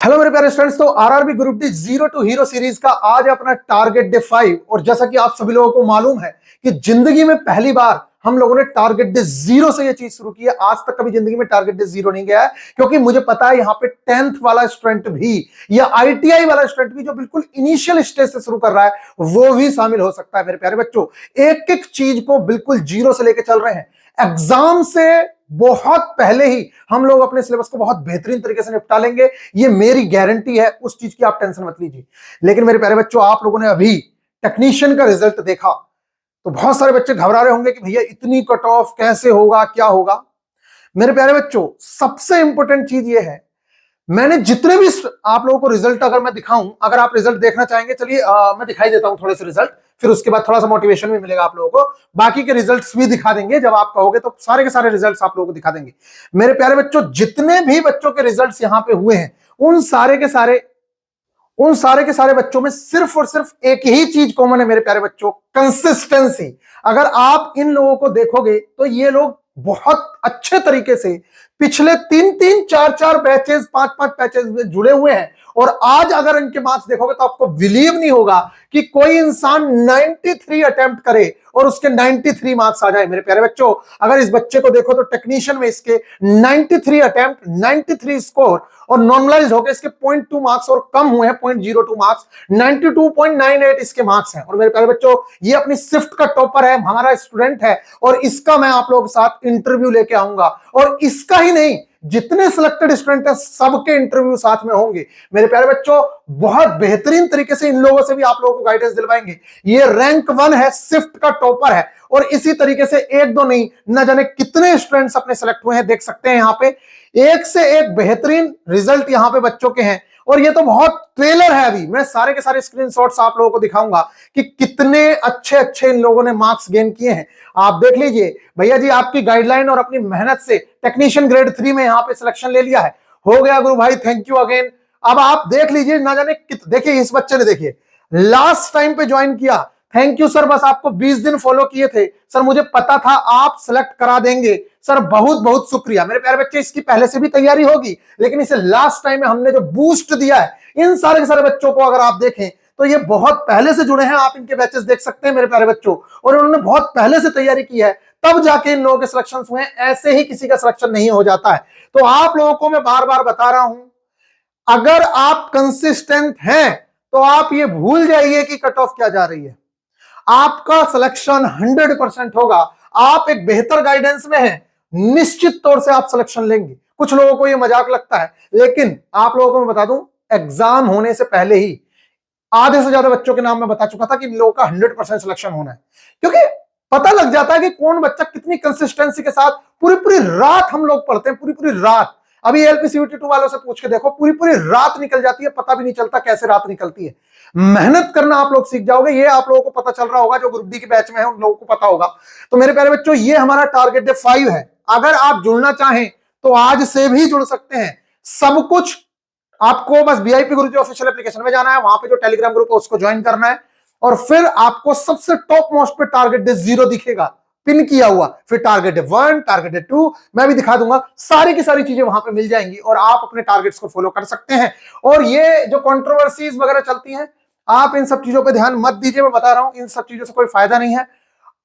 Hello मेरे प्यारे students. तो RRB group D zero to hero series का आज है अपना टारगेट डे 5। और जैसा कि आप सभी लोगों को मालूम है कि जिंदगी में पहली बार हम लोगों ने टारगेट डे 0 से ये चीज शुरू की है। आज तक कभी जिंदगी में टारगेट डे 0 नहीं गया है, क्योंकि मुझे पता है यहाँ पे 10th वाला स्टूडेंट भी या आईटीआई वाला स्टूडेंट भी जो बिल्कुल इनिशियल स्टेज से शुरू कर रहा है वो भी शामिल हो सकता है। मेरे प्यारे बच्चों, एक एक चीज को बिल्कुल 0 से लेकर चल रहे हैं। एग्जाम से बहुत पहले ही हम लोग अपने सिलेबस को बहुत बेहतरीन तरीके से निपटा लेंगे, ये मेरी गारंटी है। उस चीज की आप टेंशन मत लीजिए। लेकिन मेरे प्यारे बच्चों, आप लोगों ने अभी टेक्नीशियन का रिजल्ट देखा तो बहुत सारे बच्चे घबरा रहे होंगे कि भैया इतनी कट ऑफ कैसे होगा, क्या होगा। मेरे प्यारे बच्चों, सबसे इंपॉर्टेंट चीज ये है, मैंने जितने भी आप लोगों को रिजल्ट अगर मैं दिखाऊं, अगर आप रिजल्ट देखना चाहेंगे चलिए मैं दिखाई देता हूं थोड़े से रिजल्ट, फिर उसके बाद थोड़ा सा मोटिवेशन भी मिलेगा आप लोगों को। बाकी के रिजल्ट्स भी दिखा देंगे, जब आप कहोगे तो सारे के सारे रिजल्ट्स आप लोगों को दिखा देंगे। मेरे प्यारे बच्चों, जितने भी बच्चों के रिजल्ट्स यहां पे हुए हैं उन सारे के सारे बच्चों में सिर्फ और सिर्फ एक ही चीज कॉमन है मेरे प्यारे बच्चों, कंसिस्टेंसी। अगर आप इन लोगों को देखोगे तो ये लोग बहुत अच्छे तरीके से पिछले 3-3, 4-4 बैचेस, 5-5 बैचेस में जुड़े हुए हैं। और आज अगर इनके मार्क्स देखोगे तो आपको बिलीव नहीं होगा कि कोई इंसान 93 अटेम्प्ट करे और उसके 93 मार्क्स आ जाए। मेरे प्यारे बच्चों, अगर इस बच्चे को देखो तो टेक्नीशियन में इसके 93 अटेम्प्ट, 93 स्कोर और नॉर्मलाइज होकर इसके 0.2 मार्क्स और कम हुए हैं 0.02 मार्क्स, 92.98 इसके मार्क्स हैं। और मेरे प्यारे बच्चों, ये अपनी शिफ्ट का टॉपर है, हमारा स्टूडेंट है, और इसका मैं आप लोगों के साथ इंटरव्यू लेके आऊंगा। और इसका ही नहीं, जितने सिलेक्टेड स्टूडेंट हैं सबके इंटरव्यू साथ में होंगे। मेरे प्यारे बच्चों, बहुत बेहतरीन तरीके से इन लोगों से भी आप लोगों को गाइडेंस दिलवाएंगे। ये रैंक 1 है, शिफ्ट का टॉपर है, और इसी तरीके से एक दो नहीं, न जाने कितने स्टूडेंट्स अपने सेलेक्ट हुए हैं। देख सकते हैं यहां पे एक से एक बेहतरीन रिजल्ट यहां पे बच्चों के हैं। और ये तो बहुत ट्रेलर है, अभी मैं सारे के सारे स्क्रीनशॉट्स आप लोगों को दिखाऊंगा कि कितने अच्छे अच्छे इन लोगों ने मार्क्स गेन किए हैं। आप देख लीजिए भैया जी, आपकी गाइडलाइन और अपनी मेहनत से टेक्नीशियन ग्रेड 3 में यहां पे सिलेक्शन ले लिया है। हो गया गुरु भाई, थैंक यू अगेन। अब आप देख लीजिए, ना जाने देखिए इस बच्चे ने, देखिए लास्ट टाइम पे ज्वाइन किया। थैंक यू सर, बस आपको 20 दिन फॉलो किए थे सर, मुझे पता था आप सिलेक्ट करा देंगे सर, बहुत बहुत शुक्रिया। मेरे प्यारे बच्चे, इसकी पहले से भी तैयारी होगी, लेकिन इसे लास्ट टाइम में हमने जो बूस्ट दिया है, इन सारे के सारे बच्चों को अगर आप देखें तो ये बहुत पहले से जुड़े हैं। आप इनके बैचेस देख सकते हैं मेरे प्यारे बच्चों, और उन्होंने बहुत पहले से तैयारी की है, तब जाके इन लोगों के सिलेक्शन हुए हैं। ऐसे ही किसी का सिलेक्शन नहीं हो जाता है। तो आप लोगों को मैं बार बार बता रहा हूं, अगर आप कंसिस्टेंट हैं तो आप ये भूल जाइए कि कट ऑफ क्या जा रही है। आपका सिलेक्शन 100% होगा। आप एक बेहतर गाइडेंस में हैं, निश्चित तौर से आप सिलेक्शन लेंगे। कुछ लोगों को ये मजाक लगता है, लेकिन आप लोगों को मैं बता दूं, एग्जाम होने से पहले ही आधे से ज्यादा बच्चों के नाम मैं बता चुका था कि इन लोगों का 100% सिलेक्शन होना है। क्योंकि पता लग जाता है कि कौन बच्चा कितनी कंसिस्टेंसी के साथ पूरी पूरी रात हम लोग पढ़ते हैं, पूरी पूरी रात। अभी एलपीसीयूटी2 वालों से पूछ के देखो, पूरी पूरी रात निकल जाती है, पता भी नहीं चलता कैसे रात निकलती है। मेहनत करना आप लोग सीख जाओगे, ये आप लोगों को पता चल रहा होगा। जो ग्रुप डी के बैच में है उन लोगों को पता होगा। तो मेरे प्यारे बच्चों, ये हमारा टारगेट डे 5 है। अगर आप जुड़ना चाहें तो आज से भी जुड़ सकते हैं। सब कुछ आपको बस वीआईपी गुरुजी ऑफिशियल एप्लीकेशन में जाना है, वहां पे जो टेलीग्राम ग्रुप है उसको ज्वाइन करना है, और फिर आपको सबसे टॉप मोस्ट पे टारगेट डे 0 दिखेगा पिन किया हुआ। फिर टारगेट डे 1, टारगेट डे 2 मैं भी दिखा दूंगा। सारी की सारी चीजें वहां पे मिल जाएंगी और आप अपने टारगेट्स को फॉलो कर सकते हैं। और ये जो कंट्रोवर्सीज वगैरह चलती हैं, आप इन सब चीजों पे ध्यान मत दीजिए। मैं बता रहा हूं, इन सब चीजों से कोई फायदा नहीं है।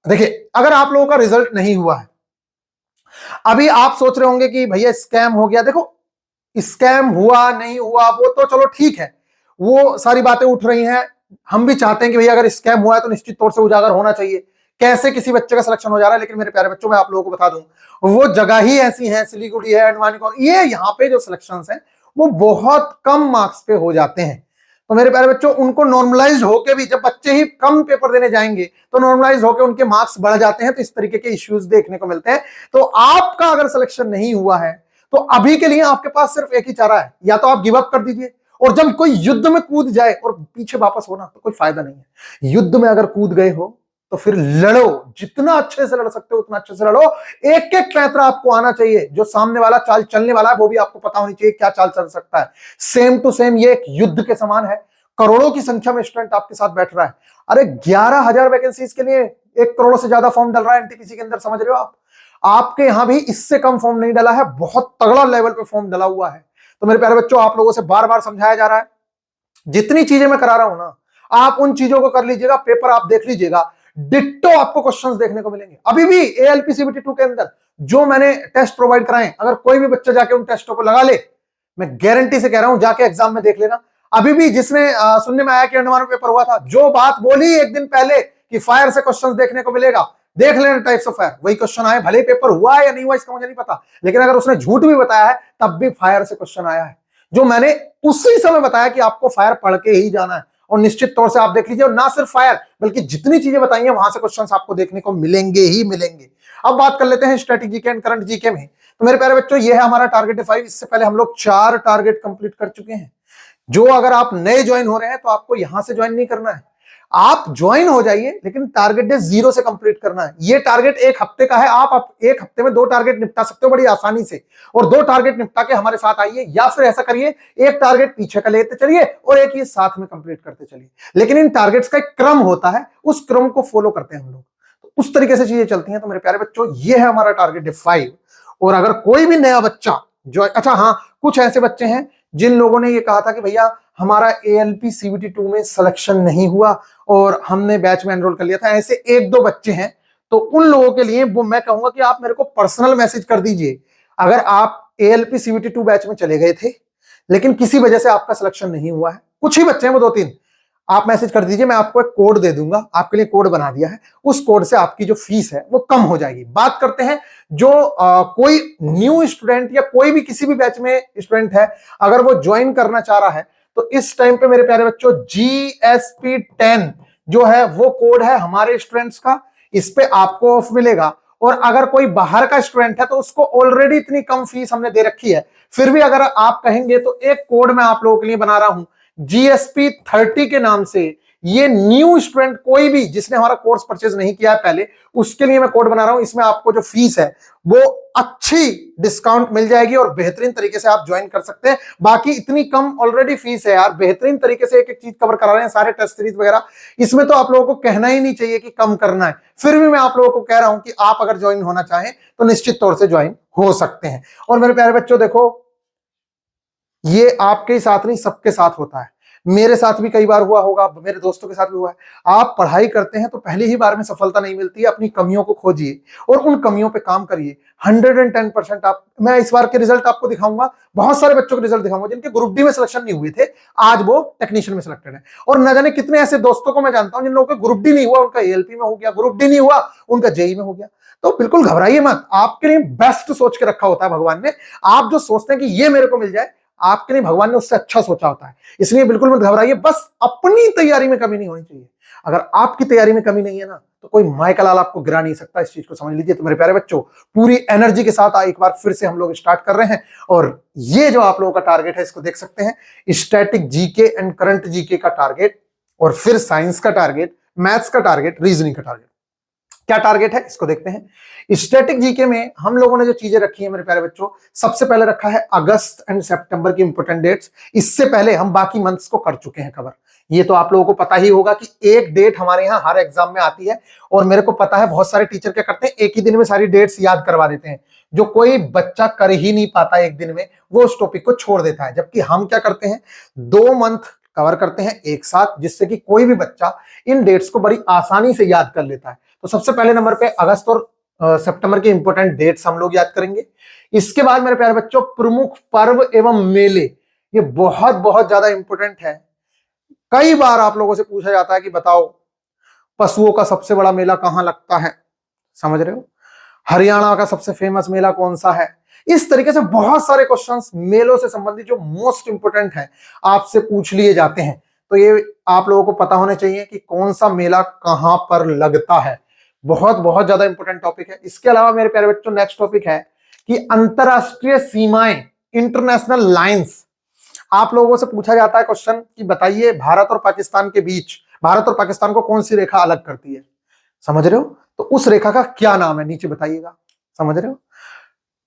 देखिए, अगर आप लोगों का रिजल्ट नहीं हुआ है, अभी आप सोच रहे होंगे कि भैया स्कैम हो गया। देखो, स्कैम हुआ नहीं हुआ वो तो चलो ठीक है, वो सारी बातें उठ रही हैं। हम भी चाहते हैं कि भैया अगर स्कैम हुआ है तो निश्चित तौर से उजागर होना चाहिए, कैसे किसी बच्चे का सिलेक्शन हो जा रहा है। लेकिन मेरे प्यारे बच्चों, मैं आप लोगों को बता दूं, वो जगह ही ऐसी है, सिलीगुड़ी है, अंडवानी कॉलोनी, ये यहाँ पे जो सिलेक्शन है वो बहुत कम मार्क्स पे हो जाते हैं। तो मेरे प्यारे बच्चों, उनको नॉर्मलाइज होके भी, जब बच्चे ही कम पेपर देने जाएंगे तो नॉर्मलाइज होके उनके मार्क्स बढ़ जाते हैं। तो इस तरीके के इश्यूज देखने को मिलते हैं। तो आपका अगर सिलेक्शन नहीं हुआ है तो अभी के लिए आपके पास सिर्फ एक ही चारा है, या तो आप गिव अप कर दीजिए, और जब कोई युद्ध में कूद जाए और पीछे वापस होना तो कोई फायदा नहीं है। युद्ध में अगर कूद गए हो तो फिर लड़ो, जितना अच्छे से लड़ सकते हो उतना अच्छे से लड़ो। एक एक पैंतरा आपको आना चाहिए, जो सामने वाला चाल चलने वाला है वो भी आपको पता होनी चाहिए क्या चाल चल सकता है। सेम टू सेम ये एक युद्ध के समान है। करोड़ों की संख्या में स्टूडेंट आपके साथ बैठ रहा है। अरे 11,000 वैकेंसीज के लिए 1 करोड़ से ज्यादा फॉर्म डल रहा है एनटीपीसी के अंदर, समझ रहे हो आप। आपके यहां भी इससे कम फॉर्म नहीं डला है, बहुत तगड़ा लेवल पे फॉर्म डला हुआ है। तो मेरे प्यारे बच्चों, आप लोगों से बार बार समझाया जा रहा है, जितनी चीजें मैं करा रहा हूं ना, आप उन चीजों को कर लीजिएगा, पेपर आप देख लीजिएगा, डिट्टो आपको क्वेश्चंस देखने को मिलेंगे। अभी भी एएलपी सीबीटी 2 के अंदर जो मैंने टेस्ट प्रोवाइड कराए, अगर कोई भी बच्चा जाके उन टेस्टों को लगा ले, मैं गारंटी से कह रहा हूं, जाके एग्जाम में देख लेना। अभी भी जिसने सुनने में आया कि अंडमान पेपर हुआ था, जो बात बोली एक दिन पहले कि फायर से क्वेश्चंस देखने को मिलेगा, देख लेना टाइप्स ऑफ फायर, वही क्वेश्चन आए, भले पेपर हुआ है या नहीं हुआ इसका मुझे नहीं पता, लेकिन अगर उसने झूठ भी बताया है तब भी फायर से क्वेश्चन आया है, जो मैंने उसी समय बताया कि आपको फायर पढ़ के ही जाना है। और निश्चित तौर से आप देख लीजिए, और ना सिर्फ फायर बल्कि जितनी चीजें बताई हैं वहां से क्वेश्चंस आपको देखने को मिलेंगे ही मिलेंगे। अब बात कर लेते हैं स्ट्रेटेजी के एंड करंट जीके में। तो मेरे प्यारे बच्चों, ये है हमारा टारगेट 5। इससे पहले हम लोग 4 टारगेट कंप्लीट कर चुके हैं। जो अगर आप नए ज्वाइन हो रहे हैं तो आपको यहां से ज्वाइन नहीं करना है, आप ज्वाइन हो जाइए, लेकिन टारगेट डे 0 से कंप्लीट करना है। ये टारगेट 1 हफ्ते का है, आप 1 हफ्ते में 2 टारगेट निपटा सकते हो बड़ी आसानी से, और 2 टारगेट निपटा के हमारे साथ आइए, या फिर ऐसा करिए 1 टारगेट पीछे का लेते चलिए और 1 ये साथ में कंप्लीट करते चलिए। लेकिन इन टारगेट्स का एक क्रम होता है, उस क्रम को फॉलो करते हैं हम लोग, तो उस तरीके से चीजें चलती हैं। तो मेरे प्यारे बच्चों, ये है हमारा टारगेट डे 5। और अगर कोई भी नया बच्चा जो, अच्छा हाँ, कुछ ऐसे बच्चे हैं जिन लोगों ने ये कहा था कि भैया हमारा एएलपी सीबीटी 2 में सिलेक्शन नहीं हुआ और हमने बैच में एनरोल कर लिया था, ऐसे 1-2 बच्चे हैं, तो उन लोगों के लिए वो मैं कहूंगा कि आप मेरे को पर्सनल मैसेज कर दीजिए। अगर आप एएलपी सीबीटी 2 बैच में चले गए थे लेकिन किसी वजह से आपका सिलेक्शन नहीं हुआ है, कुछ ही बच्चे हैं वो 2-3, आप मैसेज कर दीजिए, मैं आपको एक कोड दे दूंगा, आपके लिए कोड बना दिया है, उस कोड से आपकी जो फीस है वो कम हो जाएगी। बात करते हैं जो कोई न्यू स्टूडेंट या कोई भी किसी भी बैच में स्टूडेंट है, अगर वो ज्वाइन करना चाह रहा है, तो इस टाइम पे मेरे प्यारे बच्चों GSP 10 जो है वो कोड है हमारे स्टूडेंट्स का, इस पे आपको ऑफ मिलेगा। और अगर कोई बाहर का स्टूडेंट है तो उसको ऑलरेडी इतनी कम फीस हमने दे रखी है, फिर भी अगर आप कहेंगे तो एक कोड मैं आप लोगों के लिए बना रहा हूं GSP 30 के नाम से। ये न्यू स्टूडेंट कोई भी जिसने हमारा कोर्स परचेज नहीं किया है पहले, उसके लिए मैं कोड बना रहा हूं। इसमें आपको जो फीस है वो अच्छी डिस्काउंट मिल जाएगी और बेहतरीन तरीके से आप ज्वाइन कर सकते हैं। बाकी इतनी कम ऑलरेडी फीस है यार, बेहतरीन तरीके से एक एक चीज कवर करा रहे हैं, सारे टेस्ट सीरीज वगैरह, इसमें तो आप लोगों को कहना ही नहीं चाहिए कि कम करना है। फिर भी मैं आप लोगों को कह रहा हूं कि आप अगर ज्वाइन होना चाहें तो निश्चित तौर से ज्वाइन हो सकते हैं। और मेरे प्यारे बच्चों देखो, ये आपके साथ नहीं सबके साथ होता है, मेरे साथ भी कई बार हुआ होगा, मेरे दोस्तों के साथ भी हुआ है। आप पढ़ाई करते हैं तो पहली ही बार में सफलता नहीं मिलती है, अपनी कमियों को खोजिए और उन कमियों पे काम करिए। 110% आप, मैं इस बार के रिजल्ट आपको दिखाऊंगा, बहुत सारे बच्चों के रिजल्ट दिखाऊंगा जिनके ग्रुप डी में सिलेक्शन नहीं हुए थे, आज वो टेक्नीशियन में सिलेक्टेड है। और न जाने कितने ऐसे दोस्तों को मैं जानता हूं जिन लोगों का ग्रुप डी नहीं हुआ, उनका एएलपी में हो गया, ग्रुप डी नहीं हुआ उनका जेई में हो गया। तो बिल्कुल घबराइए मत, आपके लिए बेस्ट सोच के रखा होता है भगवान ने। आप जो सोचते हैं कि ये मेरे को मिल जाए, आपके लिए भगवान ने उससे अच्छा सोचा होता है, इसलिए बिल्कुल मत घबराइए। बस अपनी तैयारी में कमी नहीं होनी चाहिए। अगर आपकी तैयारी में कमी नहीं है ना, तो कोई माइकल लाल आपको गिरा नहीं सकता, इस चीज को समझ लीजिए। तो मेरे प्यारे बच्चों, पूरी एनर्जी के साथ एक बार फिर से हम लोग स्टार्ट कर रहे हैं। और ये जो आप लोगों का टारगेट है इसको देख सकते हैं, static GK and current GK का टारगेट, और फिर साइंस का टारगेट, मैथ्स का टारगेट, रीजनिंग का टारगेट। क्या टारगेट है इसको देखते हैं। स्टैटिक जीके में हम लोगों ने जो चीजें रखी है मेरे प्यारे बच्चों, सबसे पहले रखा है अगस्त एंड सितंबर की इंपोर्टेंट डेट्स। इससे पहले हम बाकी मंथ्स को कर चुके हैं कवर। ये तो आप लोगों को पता ही होगा कि एक डेट हमारे यहाँ हर एग्जाम में आती है, और मेरे को पता है बहुत सारे टीचर क्या करते हैं, एक ही दिन में सारी डेट्स याद करवा देते हैं। जो कोई बच्चा कर ही नहीं पाता एक दिन में, वो उस टॉपिक को छोड़ देता है। जबकि हम क्या करते हैं, 2 मंथ कवर करते हैं एक साथ, जिससे कि कोई भी बच्चा इन डेट्स को बड़ी आसानी से याद कर लेता है। तो सबसे पहले नंबर पे अगस्त और सितंबर के इंपोर्टेंट डेट्स हम लोग याद करेंगे। इसके बाद मेरे प्यारे बच्चों, प्रमुख पर्व एवं मेले, ये बहुत बहुत ज्यादा इंपोर्टेंट है। कई बार आप लोगों से पूछा जाता है कि बताओ पशुओं का सबसे बड़ा मेला कहां लगता है, समझ रहे हो, हरियाणा का सबसे फेमस मेला कौन सा है। इस तरीके से बहुत सारे क्वेश्चंस मेलों से संबंधित जो मोस्ट इंपोर्टेंट है आपसे पूछ लिए जाते हैं। तो ये आप लोगों को पता होने चाहिए कि कौन सा मेला कहां पर लगता है, बहुत बहुत ज्यादा इंपोर्टेंट टॉपिक है। इसके अलावा मेरे प्यारे बच्चों, नेक्स्ट टॉपिक है कि अंतरराष्ट्रीय सीमाएं, इंटरनेशनल लाइंस। आप लोगों से पूछा जाता है क्वेश्चन कि बताइए भारत और पाकिस्तान के बीच, भारत और पाकिस्तान को कौन सी रेखा अलग करती है, समझ रहे हो, तो उस रेखा का क्या नाम है, नीचे बताइएगा, समझ रहे हो।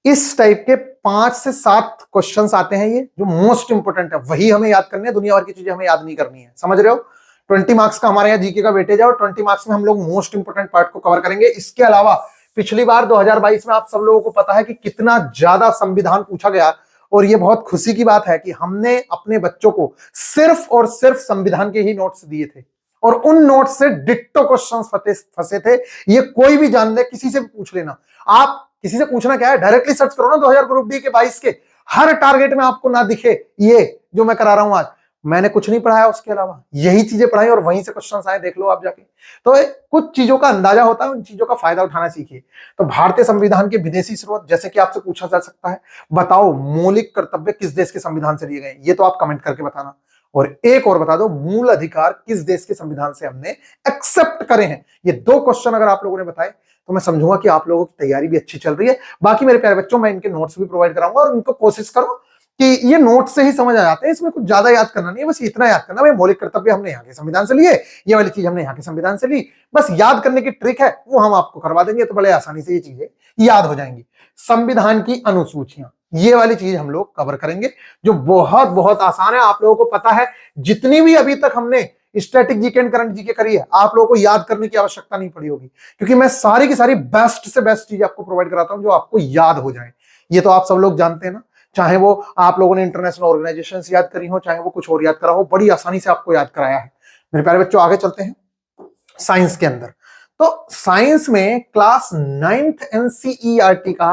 इस टाइप के 5 से 7 क्वेश्चंस आते हैं, ये जो मोस्ट इंपोर्टेंट है, वही हमें याद करनी है, दुनिया भर की चीजें हमें याद नहीं करनी है, समझ रहे हो। 20 मार्क्स का हमारे यहाँ जीके का वेटेज है, और 20 मार्क्स में हम लोग मोस्ट इंपोर्टेंट पार्ट को कवर करेंगे। इसके अलावा पिछली बार 2022 में आप सब लोगों को पता है कि कितना ज्यादा संविधान पूछा गया, और ये बहुत खुशी की बात है कि हमने अपने बच्चों को सिर्फ और सिर्फ संविधान के ही नोट्स दिए थे और उन नोट्स से डिट्टो क्वेश्चंस फंसे थे। ये कोई भी जान ले, किसी से भी पूछ लेना। आप किसी से पूछना क्या है, डायरेक्टली सर्च करो ना 2000 ग्रुप डी के 22 के, हर टारगेट में आपको ना दिखे ये जो मैं करा रहा हूं आज। मैंने कुछ नहीं पढ़ाया उसके अलावा, यही चीजें पढ़ाई और वहीं से क्वेश्चन आए, देख लो आप जाके। तो कुछ चीजों का अंदाजा होता है, उन चीजों का फायदा उठाना सीखिए। तो भारतीय संविधान के विदेशी स्रोत, जैसे कि आपसे पूछा जा सकता है, बताओ मौलिक कर्तव्य किस देश के संविधान से लिए गए, ये तो आप कमेंट करके बताना। और एक और बता दो, मूल अधिकार किस देश के संविधान से हमने एक्सेप्ट करे हैं। ये दो क्वेश्चन अगर आप लोगों ने बताए तो मैं समझूंगा कि आप लोगों की तैयारी भी अच्छी चल रही है। बाकी मेरे प्यारे बच्चों, मैं इनके नोट्स भी प्रोवाइड कराऊंगा और इनको कोशिश करो कि ये नोट से ही समझ आ जाते हैं, इसमें कुछ ज्यादा याद करना नहीं है, बस इतना याद करना, भाई मौलिक कर्तव्य हमने यहाँ के संविधान से लिए, ये वाली चीज हमने यहाँ के संविधान से ली, बस याद करने की ट्रिक है वो हम आपको करवा देंगे, तो बड़े आसानी से ये चीजें याद हो जाएंगी। संविधान की अनुसूचियां, ये वाली चीज हम लोग कवर करेंगे, जो बहुत बहुत आसान है। आप लोगों को पता है, जितनी भी अभी तक हमने static GK and current GK करी है, आप लोगों को याद करने की आवश्यकता नहीं पड़ी होगी, क्योंकि मैं सारी की सारी बेस्ट से बेस्ट चीज आपको प्रोवाइड कराता हूं जो आपको याद हो जाए। ये तो आप सब लोग जानते हैं ना, चाहे वो आप लोगों ने इंटरनेशनल ऑर्गेनाइजेशन याद करी हो, चाहे वो कुछ और याद करा हो, बड़ी आसानी से आपको याद कराया है। मेरे प्यारे बच्चों, आगे चलते हैं साइंस के अंदर। तो साइंस में क्लास 9th एनसीईआरटी का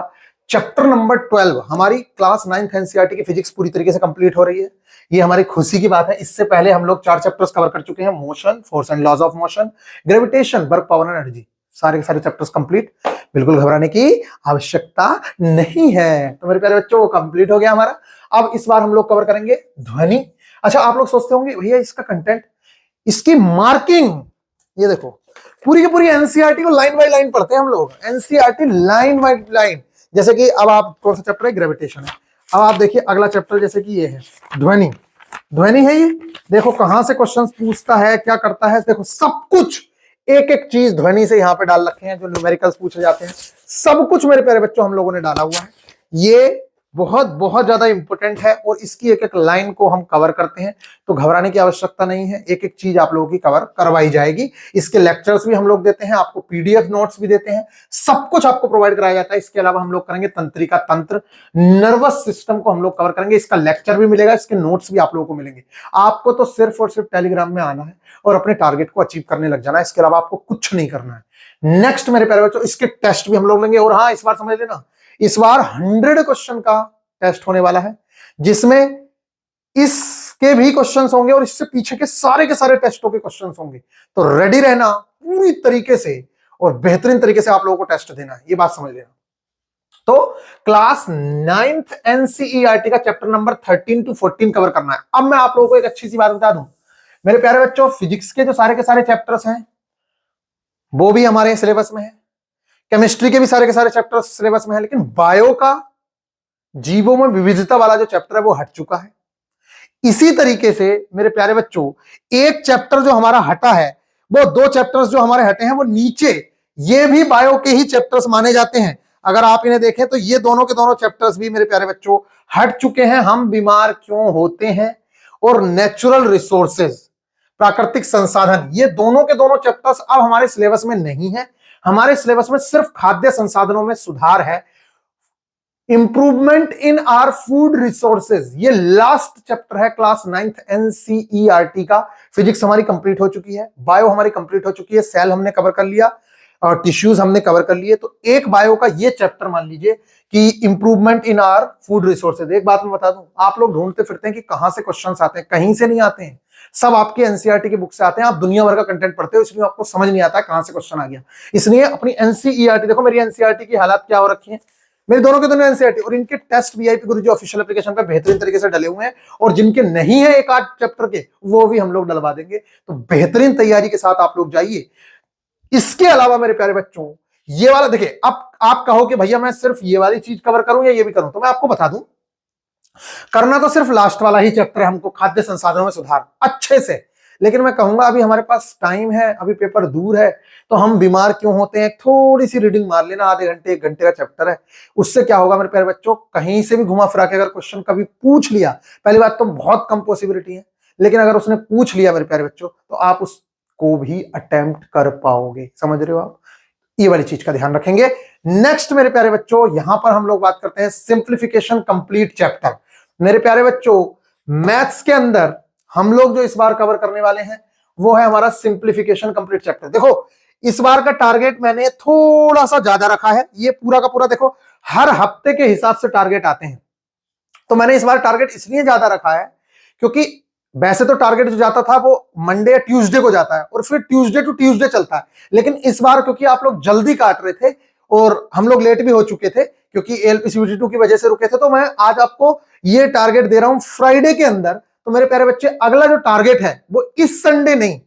चैप्टर नंबर 12, हमारी क्लास 9th एनसीईआरटी की फिजिक्स पूरी तरीके से कंप्लीट हो रही है। ये हमारी खुशी की बात है। इससे पहले हम लोग 4 चैप्टर्स कवर कर चुके हैं, motion, force and laws of motion, gravitation, work, power, energy, सारे के सारे चैप्टर्स कंप्लीट। बिल्कुल घबराने की आवश्यकता नहीं है। तो मेरे प्यारे बच्चों, वो कंप्लीट हो गया हमारा। अब इस बार हम लोग कवर करेंगे ध्वनि। अच्छा, आप लोग सोचते होंगे भैया इसका कंटेंट, इसकी मार्किंग, ये देखो पूरी की पूरी एनसीईआरटी को लाइन बाय लाइन पढ़ते हैं हम लोग, एनसीईआरटी लाइन बाय लाइन। जैसे कि अब आप कौन सा चैप्टर है, ग्रेविटेशन है। अब आप देखिए अगला चैप्टर, जैसे कि ये है ध्वनि। ध्वनि है ये, देखो कहां से क्वेश्चंस पूछता है, क्या करता है, देखो सब कुछ एक एक चीज ध्वनि से यहाँ पे डाल रखे हैं, जो न्यूमेरिकल्स पूछे जाते हैं, सब कुछ मेरे प्यारे बच्चों हम लोगों ने डाला हुआ है। ये बहुत बहुत ज्यादा इंपॉर्टेंट है और इसकी एक एक लाइन को हम कवर करते हैं, तो घबराने की आवश्यकता नहीं है, एक एक चीज आप लोगों की कवर करवाई जाएगी। इसके लेक्चर्स भी हम लोग देते हैं, आपको पीडीएफ नोट्स भी देते हैं, सब कुछ आपको प्रोवाइड कराया जाता है। इसके अलावा हम लोग करेंगे तंत्रिका तंत्र, नर्वस सिस्टम को हम लोग कवर करेंगे, इसका लेक्चर भी मिलेगा, इसके नोट्स भी आप लोगों को मिलेंगे। आपको तो सिर्फ और सिर्फ टेलीग्राम में आना है और अपने टारगेट को अचीव करने लग जाना है, इसके अलावा आपको कुछ नहीं करना है। नेक्स्ट मेरे प्यारे बच्चों, इसके टेस्ट भी हम लोग लेंगे। और हाँ, इस बार समझ लेना, इस बार 100 क्वेश्चन का टेस्ट होने वाला है, जिसमें इसके भी क्वेश्चंस होंगे और इससे पीछे के सारे टेस्टों के क्वेश्चंस होंगे। तो रेडी रहना पूरी तरीके से और बेहतरीन तरीके से आप लोगों को टेस्ट देना है, ये बात समझ लेना। तो क्लास 9th एनसीईआरटी का चैप्टर नंबर 13 to 14 कवर करना है। अब मैं आप लोगों को एक अच्छी सी बात बता दूं, मेरे प्यारे बच्चों, फिजिक्स के जो सारे के सारे चैप्टर्स हैं वो भी हमारे सिलेबस में है, केमिस्ट्री के भी सारे के सारे चैप्टर्स सिलेबस में है, लेकिन बायो का जीवों में विविधता वाला जो चैप्टर है वो हट चुका है। इसी तरीके से मेरे प्यारे बच्चों, एक चैप्टर जो हमारा हटा है, वो 2 चैप्टर्स जो हमारे हटे हैं वो नीचे, ये भी बायो के ही चैप्टर्स माने जाते हैं। अगर आप इन्हें देखें तो ये दोनों के दोनों चैप्टर्स भी मेरे प्यारे बच्चों हट चुके हैं। हम बीमार क्यों होते हैं और नेचुरल रिसोर्सेज, प्राकृतिक संसाधन, ये दोनों के दोनों चैप्टर्स अब हमारे सिलेबस में नहीं है। हमारे सिलेबस में सिर्फ खाद्य संसाधनों में सुधार है, improvement in are food resources, ये लास्ट चैप्टर है क्लास 9th एनसीईआरटी का। फिजिक्स हमारी कंप्लीट हो चुकी है, बायो हमारी कंप्लीट हो चुकी है, सेल हमने कवर कर लिया और टिश्यूज हमने कवर कर लिए। तो एक बायो का ये चैप्टर मान लीजिए कि improvement in are food resources. एक बात मैं बता दूं, आप लोग ढूंढते फिरते हैं कि कहां से क्वेश्चंस आते हैं, कहीं से नहीं आते हैं, सब आपके एनसीईआरटी की बुक से आते हैं। आप दुनिया भर का कंटेंट पढ़ते हो, इसलिए आपको समझ नहीं आता कहां से क्वेश्चन आ गया। इसलिए अपनी एनसीईआरटी देखो, मेरी एनसीईआरटी की हालत क्या हो रखी है, मेरे दोनों के दोनों एनसीईआरटी और इनके टेस्ट वीआईपी गुरुजी ऑफिशियल एप्लीकेशन पे बेहतरीन तरीके से डले हुए हैं, और जिनके नहीं है एक आध चैप्टर के, वो भी हम लोग डलवा देंगे। तो बेहतरीन तैयारी के साथ आप लोग जाइए। इसके अलावा मेरे प्यारे बच्चों, ये वाला देखिए, अब आप कहो कि भैया मैं सिर्फ ये वाली चीज कवर करूं या ये भी करूं, तो मैं आपको बता दूं, करना तो सिर्फ लास्ट वाला ही चैप्टर है हमको, खाद्य संसाधनों में सुधार, अच्छे से। लेकिन मैं कहूंगा अभी हमारे पास टाइम है, अभी पेपर दूर है, तो हम बीमार क्यों होते हैं, थोड़ी सी रीडिंग मार लेना, आधे घंटे 1 घंटे का चैप्टर है। उससे क्या होगा मेरे प्यारे बच्चों, कहीं से भी घुमा फिरा के अगर क्वेश्चन कभी पूछ लिया, पहली बात तो बहुत कम पॉसिबिलिटी है, लेकिन अगर उसने पूछ लिया मेरे प्यारे बच्चों, तो आप उसको भी अटेम्प्ट कर पाओगे। समझ रहे हो आप, ये वाली चीज का ध्यान रखेंगे। नेक्स्ट मेरे प्यारे बच्चों, यहां पर हम लोग बात करते हैं सिंप्लीफिकेशन कंप्लीट चैप्टर। मेरे प्यारे बच्चों, मैथ्स के अंदर हम लोग जो इस बार कवर करने वाले हैं वो है हमारा सिंप्लीफिकेशन कंप्लीट चैप्टर। देखो, इस बार का टारगेट मैंने थोड़ा सा ज्यादा रखा है। ये पूरा का पूरा देखो हर हफ्ते के हिसाब से टारगेट आते हैं, तो मैंने इस बार टारगेट इसलिए ज्यादा रखा है क्योंकि वैसे तो टारगेट जो जाता था वो मंडे या ट्यूसडे को जाता है और फिर ट्यूसडे टू ट्यूसडे चलता है, लेकिन इस बार क्योंकि आप लोग जल्दी काट रहे थे और हम लोग लेट भी हो चुके थे क्योंकि एलपीसीबीटी 2 की वजह से रुके थे, तो मैं आज आपको ये टारगेट दे रहा हूं फ्राइडे के अंदर। तो मेरे प्यारे बच्चे, अगला जो टारगेट है वो इस संडे नहीं,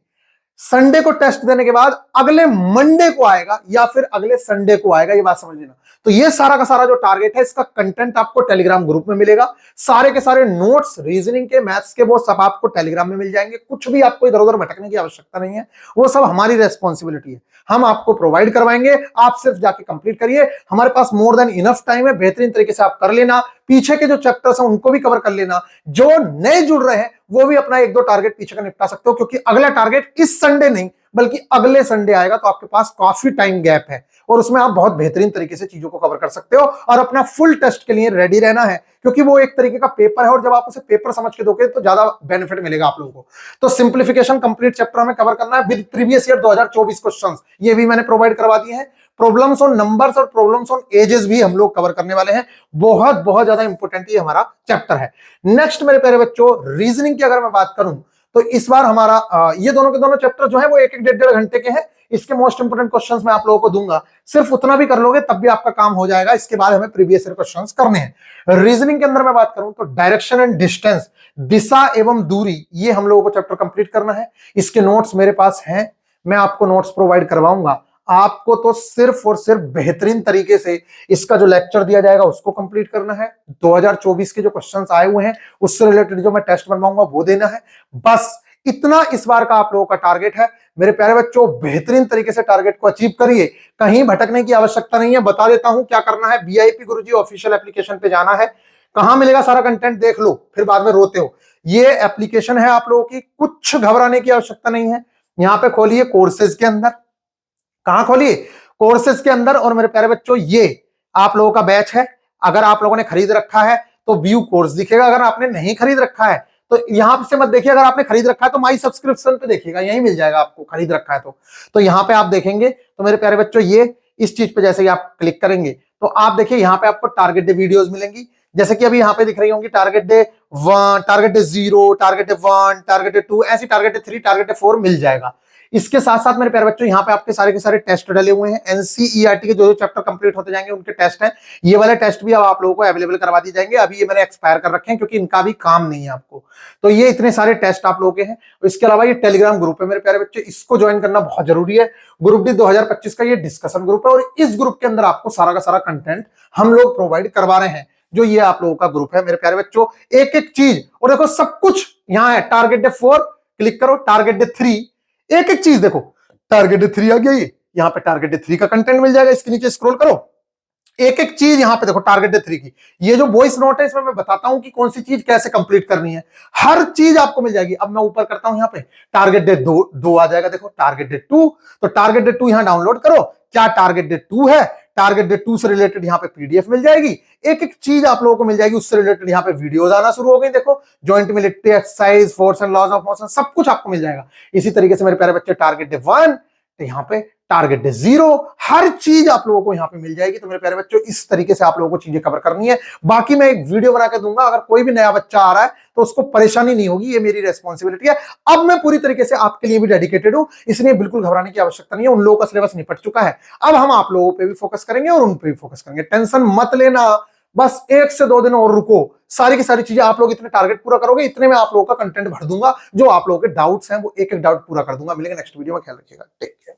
संडे को टेस्ट देने के बाद अगले मंडे को आएगा या फिर अगले संडे को आएगा, ये बात समझ लेना। तो ये सारा का सारा जो टारगेट है इसका कंटेंट आपको टेलीग्राम ग्रुप में मिलेगा। सारे के सारे नोट्स रीजनिंग के, मैथ्स के, वो सब आपको टेलीग्राम में मिल जाएंगे। कुछ भी आपको इधर उधर भटकने की आवश्यकता नहीं है, वो सब हमारी रेस्पॉन्सिबिलिटी है, हम आपको प्रोवाइड करवाएंगे। आप सिर्फ जाके कंप्लीट करिए, हमारे पास मोर देन इनफ टाइम है, बेहतरीन तरीके से आप कर लेना। पीछे के जो चैप्टर्स हैं उनको भी कवर कर लेना। जो नए जुड़ रहे हैं वो भी अपना एक दो टारगेट पीछे का निपटा सकते हो, क्योंकि अगला टारगेट इस संडे नहीं बल्कि अगले संडे आएगा, तो आपके पास काफी टाइम गैप है और उसमें आप बहुत बेहतरीन तरीके से चीजों को कवर कर सकते हो और अपना फुल टेस्ट के लिए रेडी रहना है, क्योंकि वो एक तरीके का पेपर है और जब आप उसे पेपर समझ के दोगे तो ज्यादा बेनिफिट मिलेगा आप लोगों को। तो सिंप्लीफिकेशन कंप्लीट चैप्टर हमें कवर करना है विद प्रीवियस ईयर 2024 क्वेश्चंस, ये भी मैंने प्रोवाइड करवा दिए हैं। प्रॉब्लम्स ऑन नंबर्स और प्रॉब्लम्स ऑन एजेस भी हम लोग कवर करने वाले हैं। बहुत बहुत ज्यादा इंपॉर्टेंट ये हमारा चैप्टर है। नेक्स्ट मेरे प्यारे बच्चों, रीजनिंग की अगर मैं बात करूं तो इस बार हमारा ये दोनों के दोनों चैप्टर जो है वो एक एक डेढ़ डेढ़ घंटे के हैं। इसके मोस्ट इंपोर्टेंट क्वेश्चंस मैं आप लोगों को दूंगा, सिर्फ उतना भी कर लोगे तब भी आपका काम हो जाएगा। इसके बाद हमें प्रीवियस ईयर क्वेश्चंस करने हैं। रीजनिंग के अंदर मैं बात करूं तो डायरेक्शन एंड डिस्टेंस, दिशा एवं दूरी, ये हम लोगों को चैप्टर कंप्लीट करना है। इसके नोट्स मेरे पास हैं, मैं आपको नोट्स प्रोवाइड करवाऊंगा। आपको तो सिर्फ और सिर्फ बेहतरीन तरीके से इसका जो लेक्चर दिया जाएगा उसको कंप्लीट करना है। 2024 के जो क्वेश्चंस आए हुए हैं उससे रिलेटेड जो मैं टेस्ट बनवाऊंगा वो देना है। बस इतना इस बार का आप लोगों का टारगेट है। मेरे प्यारे बच्चों, बेहतरीन तरीके से टारगेट को अचीव करिए, कहीं भटकने की आवश्यकता नहीं है। बता देता हूं क्या करना है। बीआईपी गुरुजी ऑफिशियल एप्लीकेशन पे जाना है। कहां मिलेगा सारा कंटेंट देख लो, फिर बाद में रोते हो। ये एप्लीकेशन है आप लोगों की, कुछ घबराने की आवश्यकता नहीं है। यहां पे खोलिए कोर्सेज के अंदर, कहां खोलिए कोर्सेज के अंदर, और मेरे प्यारे बच्चों ये आप लोगों का बैच है। अगर आप लोगों ने खरीद रखा है तो व्यू कोर्स दिखेगा, अगर आपने नहीं खरीद रखा है तो यहां से मत देखिए। अगर आपने खरीद रखा है तो माई सब्सक्रिप्शन पे देखिएगा, यही मिल जाएगा आपको, खरीद रखा है तो यहां पे आप देखेंगे। तो मेरे प्यारे बच्चों, ये इस चीज पे जैसे ही आप क्लिक करेंगे तो आप देखिए यहाँ पे आपको टारगेट डे वीडियोस मिलेंगी, जैसे कि अभी यहाँ पे दिख रही होंगी target day 1, target day 0, target day 1, target day 2, ऐसी टारगेट डे 3, टारगेट डे 4 मिल जाएगा। इसके साथ साथ मेरे प्यारे बच्चों यहाँ पे आपके सारे के सारे टेस्ट डले हुए हैं। एनसीईआरटी के जो जो चैप्टर कंप्लीट होते जाएंगे उनके टेस्ट हैं, ये वाले टेस्ट भी अब आप लोगों को अवेलेबल करवा दिए जाएंगे। अभी ये मैंने एक्सपायर कर रखे हैं क्योंकि इनका भी काम नहीं है आपको। तो ये इतने सारे टेस्ट आप लोगों के हैं। इसके अलावा ये टेलीग्राम ग्रुप है मेरे प्यारे बच्चे, इसको ज्वाइन करना बहुत जरूरी है। ग्रुप डी 2025 का ये डिस्कशन ग्रुप है और इस ग्रुप के अंदर आपको सारा का सारा कंटेंट हम लोग प्रोवाइड करवा रहे हैं। जो ये आप लोगों का ग्रुप है मेरे प्यारे बच्चों, एक एक चीज, और देखो सब कुछ यहाँ है। टारगेट डे 4 क्लिक करो, टारगेट डे 3, एक एक चीज देखो। टारगेट डे 3 आ गया, ये यहाँ पे टारगेट डे 3 का कंटेंट मिल जाएगा। इसके नीचे स्क्रॉल करो, एक एक चीज यहाँ पे देखो टारगेट डे 3 की। ये जो वॉइस नोट है इसमें मैं बताता हूं कि कौन सी चीज कैसे कंप्लीट करनी है, हर चीज आपको मिल जाएगी। अब मैं ऊपर करता हूं, यहाँ पे टारगेट डे 2 आ जाएगा। देखो टारगेट डे 2, तो टारगेट डे 2 यहाँ डाउनलोड करो। क्या टारगेट डे 2 है, टारगेट डे 2 से रिलेटेड यहाँ पे पीडीएफ मिल जाएगी। एक एक चीज आप लोगों को मिल जाएगी, उससे रिलेटेड यहाँ पे वीडियोस आना शुरू हो गई। देखो joint military exercise, force and laws of motion, सब कुछ आपको मिल जाएगा। इसी तरीके से मेरे प्यारे बच्चे टारगेट डे 1, तो यहाँ पे टारगेट डे 0, हर चीज आप लोगों को यहाँ पे मिल जाएगी। तो मेरे प्यारे बच्चों, इस तरीके से आप लोगों को चीजें कवर करनी है। बाकी मैं एक वीडियो बना के दूंगा, अगर कोई भी नया बच्चा आ रहा है तो उसको परेशानी नहीं होगी, ये मेरी रेस्पॉन्सिबिलिटी है। अब मैं पूरी तरीके से आपके लिए भी डेडिकेटेड हूं, इसलिए बिल्कुल घबराने की आवश्यकता नहीं है। उन लोगों का सिलेबस निपट चुका है, अब हम आप लोगों पे भी फोकस करेंगे और उन पे भी फोकस करेंगे। टेंशन मत लेना, बस 1 से 2 दिन और रुको, सारी की सारी चीजें आप लोग इतने टारगेट पूरा करोगे, इतने में आप लोगों का कंटेंट भर दूंगा। जो आप लोगों के डाउट्स हैं वो एक एक डाउट पूरा कर दूंगा। मिलेंगे नेक्स्ट वीडियो में, ख्याल रखिएगा, टेक केयर।